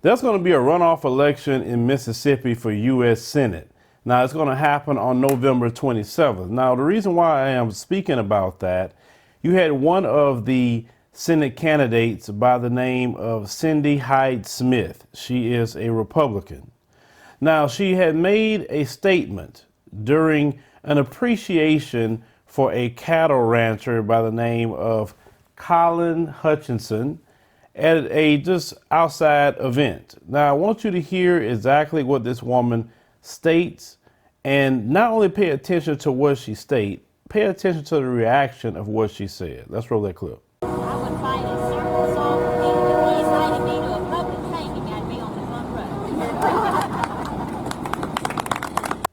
There's going to be a runoff election in Mississippi for U.S. Senate. Now, it's going to happen on November 27th. Now, the reason why I am speaking about that, you had one of the Senate candidates by the name of Cindy Hyde-Smith. She is a Republican. Now, she had made a statement during an appreciation for a cattle rancher by the name of Colin Hutchinson at a just outside event. Now, I want you to hear exactly what this woman states, and not only pay attention to what she states, pay attention to the reaction of what she said. Let's roll that clip. I would fight a circus off if he invited me to a public hanging. I'd be on the front row.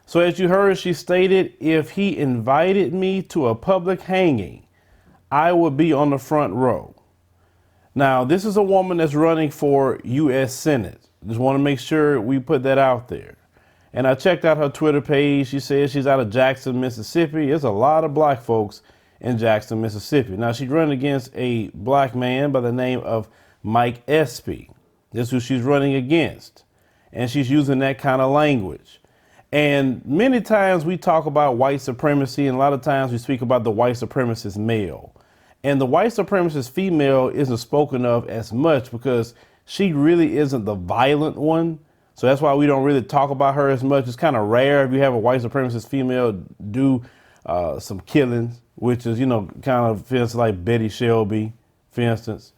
So as you heard, she stated, if he invited me to a public hanging, I would be on the front row. Now, this is a woman that's running for U.S. Senate. Just want to make sure we put that out there. And I checked out her Twitter page. She says she's out of Jackson, Mississippi. There's a lot of black folks in Jackson, Mississippi. Now, she's running against a black man by the name of Mike Espy. This is who she's running against. And she's using that kind of language. And many times we talk about white supremacy, and a lot of times we speak about the white supremacist male. And the white supremacist female isn't spoken of as much because she really isn't the violent one. So that's why we don't really talk about her as much. It's kind of rare if you have a white supremacist female do some killings, which is, kind of feels like Betty Shelby, for instance.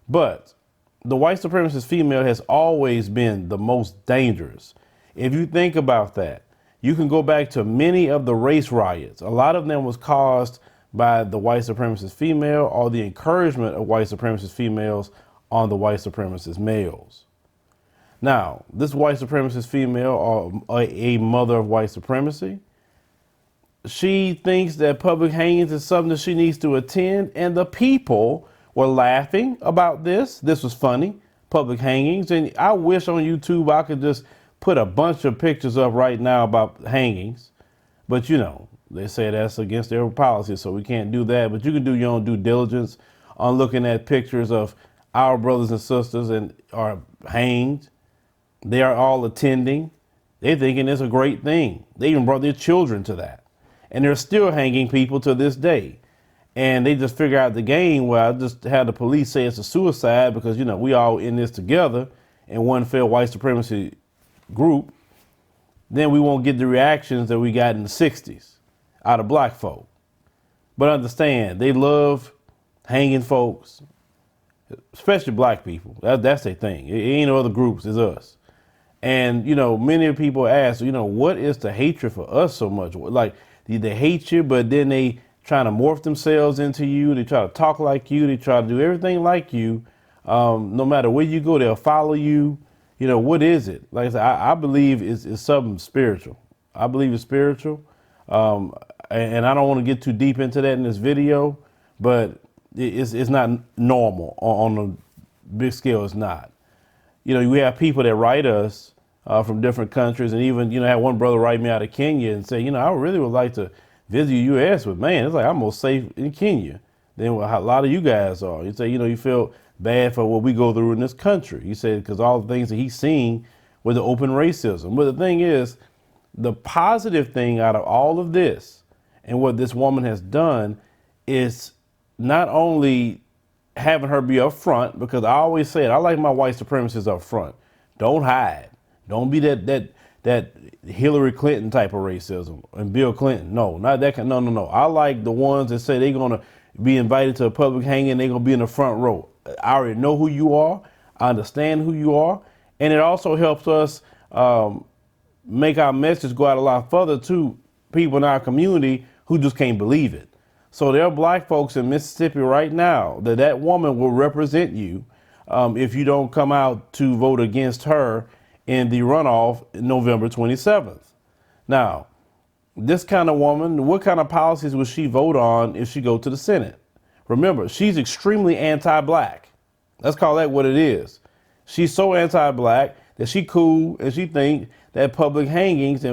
But the white supremacist female has always been the most dangerous. If you think about that, you can go back to many of the race riots. A lot of them was caused by the white supremacist female or the encouragement of white supremacist females on the white supremacist males. Now, this white supremacist female, or a mother of white supremacy, she thinks that public hangings is something that she needs to attend, and the people were laughing about this. This was funny, public hangings, and I wish on YouTube I could just put a bunch of pictures up right now about hangings, but they say that's against their policy, so we can't do that. But you can do your own due diligence on looking at pictures of our brothers and sisters and are hanged. They are all attending. They're thinking it's a great thing. They even brought their children to that. And they're still hanging people to this day. And they just figure out the game where I just had the police say it's a suicide because, we all in this together in one failed white supremacy group. Then we won't get the reactions that we got in the 60s. Out of black folk. But understand, they love hanging folks, especially black people. That's their thing. It ain't no other groups, it's us. And, many people ask, what is the hatred for us so much? Like, they hate you, but then they trying to morph themselves into you. They try to talk like you. They try to do everything like you. No matter where you go, they'll follow you. What is it? Like I said, I believe it's something spiritual. I believe it's spiritual. And I don't want to get too deep into that in this video, but it's not normal on a big scale. It's not. We have people that write us from different countries, and even I had one brother write me out of Kenya and say, I really would like to visit the U.S., but man, it's like I'm more safe in Kenya than a lot of you guys are. You say, you feel bad for what we go through in this country. He said because all the things that he's seen with the open racism. But the thing is, the positive thing out of all of this and what this woman has done is not only having her be up front, because I always say it, I like my white supremacists up front. Don't hide. Don't be that Hillary Clinton type of racism and Bill Clinton. No, not that kind. No. I like the ones that say they're going to be invited to a public hanging. They're going to be in the front row. I already know who you are. I understand who you are. And it also helps us make our message go out a lot further to people in our community who just can't believe it. So there are black folks in Mississippi right now that woman will represent you if you don't come out to vote against her in the runoff November 27th. Now, this kind of woman, what kind of policies will she vote on if she go to the Senate? Remember, she's extremely anti-black. Let's call that what it is. She's so anti-black that she cool and she think that public hangings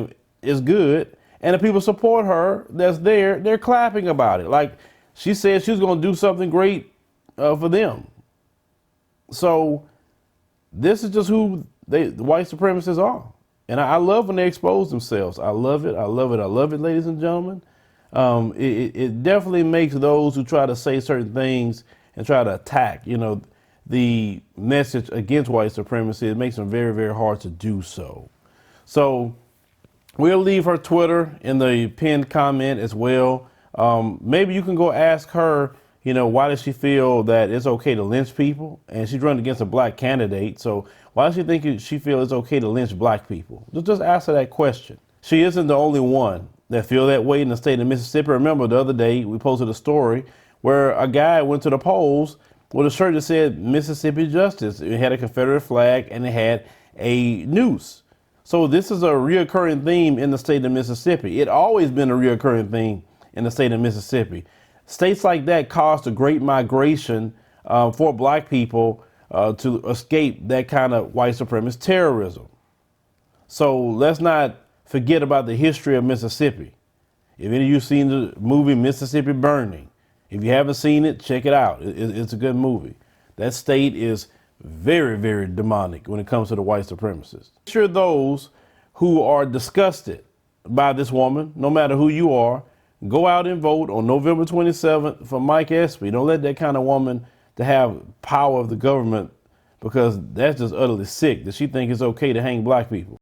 is good. And the people support her that's there, they're clapping about it. Like she said she was going to do something great for them. So this is just who the white supremacists are. And I love when they expose themselves. I love it. I love it. I love it, ladies and gentlemen. It definitely makes those who try to say certain things and try to attack, the message against white supremacy, it makes them very, very hard to do so. So we'll leave her Twitter in the pinned comment as well. Maybe you can go ask her, why does she feel that it's okay to lynch people? And she's running against a black candidate. So why does she think she feels it's okay to lynch black people? Just ask her that question. She isn't the only one that feel that way in the state of Mississippi. Remember the other day we posted a story where a guy went to the polls with a shirt that said Mississippi Justice. It had a Confederate flag and it had a noose. So this is a reoccurring theme in the state of Mississippi. It always been a reoccurring theme in the state of Mississippi. States like that caused a great migration for black people to escape that kind of white supremacist terrorism. So let's not forget about the history of Mississippi. If any of you seen the movie Mississippi Burning, if you haven't seen it, check it out. It's a good movie. That state is very, very demonic when it comes to the white supremacists. Sure, those who are disgusted by this woman, no matter who you are, go out and vote on November 27th for Mike Espy. Don't let that kind of woman to have power of the government, because that's just utterly sick that she thinks it's okay to hang black people.